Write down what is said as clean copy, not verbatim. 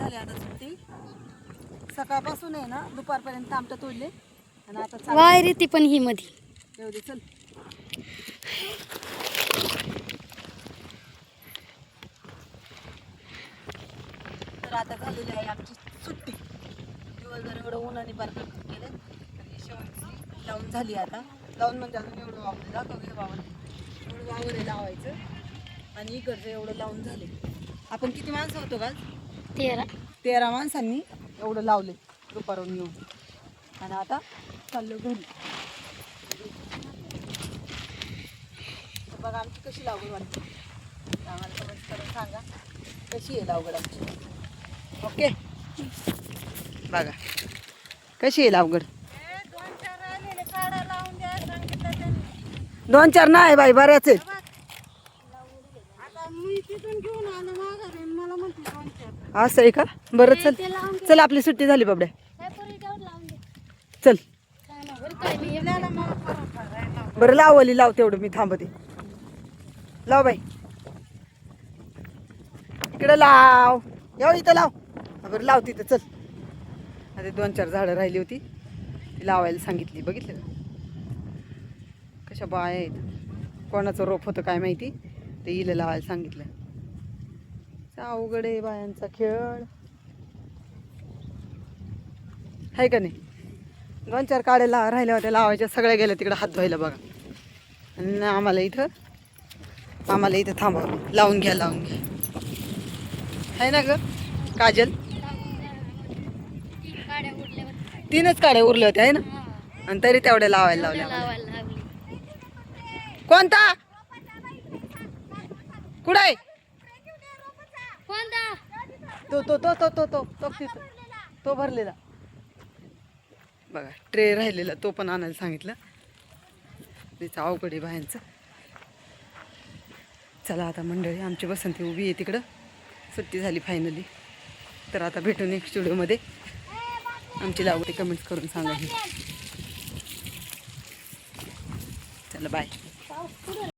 झाली आता सुट्टी. सकाळपासून आहे ना दुपारपर्यंत आमटे तोडले आणि आता वायर येते पण ही मध्ये. येऊ दे चल. तर आता झालेली आहे आमची सुट्टी. दिवसभर एवढं उन्हाने बरं केलं. आणि शेवटची लावून झाली आता. लावून म्हणजे अजून एवढं वावर दाखवलं वावर. एवढं वावर आहे लावायचं आणि इकडचं एवढं लावून झाले. आपण किती माणसं होतो का? 13 माणसांनी एवढं लावले दुपारून येऊन. आणि आता चाललो घरी. बघा आमची कशी लागवड वाटते आम्हाला कमेंट करून सांगा कशी आहे लागवड आमची. ओके बघा कशी आहे लागवड. 2-4 नाही बाई बऱ्याच आहेत. असं आहे का? बरं चल चल आपली सुट्टी झाली बाबड्या. चल बरं लावली लाव तेवढं मी थांबते. लाव बाई इकडे लाव. येऊ इथं लाव. बरं लाव तिथं चल. आता 2-4 झाडं राहिली होती ती लावायला सांगितली. बघितलं का कशा बाया आहेत. कोणाचं रोप होतं काय माहिती ते हिला लावायला सांगितलं. अवघड आहे बायांचा खेळ आहे का नाही. 2-4 काड्या राहिल्या होत्या लावायच्या सगळ्या गेल्या तिकडे हात धुवायला बघा. आणि आम्हाला इथं थांबावं. लावून घ्या आहे ना ग काजल. 3च काड्या उरल्या होत्या आहे ना. आणि तरी तेवढ्या लावायला लावल्या. कोणता कुठं आहे तो भरलेला बघा. ट्रे राहिलेला तो पण आणायला सांगितलं. तिचं अवघड आहे बायांचं. चला आता मंडळी आमची बसंती उभी आहे तिकडं. सुट्टी झाली फायनली. तर आता भेटू नेक्स्ट व्हिडिओमध्ये. आमची लागवड कमेंट्स करून सांगा. चला बाय.